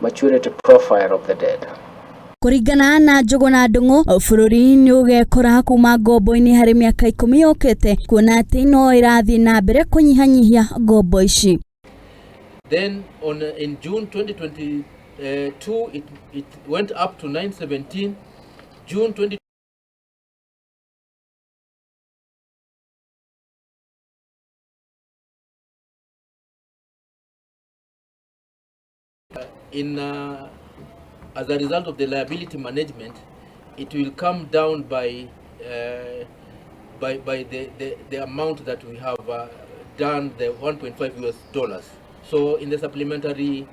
maturity profile of the dead. Kuringana na Njuguna Ndung'u, bururi ni ugekora kuma ngombo-ini hari miaka 10 yokete kuona ati no irathi na mbere kunyihanyihia ngombo ici. Then in June 2022 it went up to 917. June 20 as a result of the liability management, it will come down by the amount that we have done, the $1.5. So in the supplementary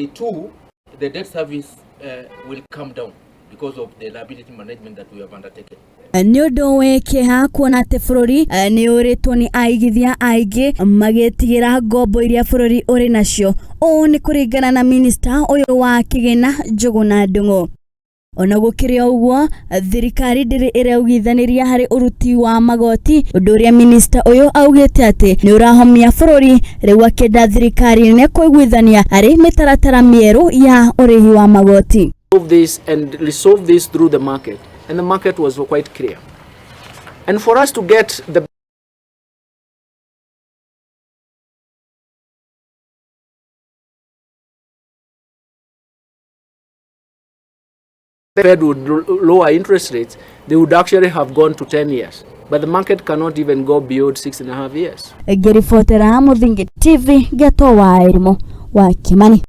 2, the debt service will come down because of the liability management that we have undertaken. Ni undu wekiha kuona ati bururi ni uritwo ni aigithia aingi magitigira ngombo iria bururi uri nacio. O ni kuringana na Minista uyu wa kigina Njuguna Ndung'u. Ona gukiri uguo, thirikari ndiri iraugithaniria hari uruti wa magoti, undu uria Minista uyu augite ati ni urahomia bururi, riu akenda thirikari ne kuiguithania hari mitaratara mieru ya urihi wa magoti. This and resolve this through the market, and the market was quite clear. And for us to get the Fed would lower interest rates, they would actually have gone to 10 years. But the market cannot even go beyond 6.5 years. Gerifotera Muthingi TV Geto wa Irimo wa Kimani.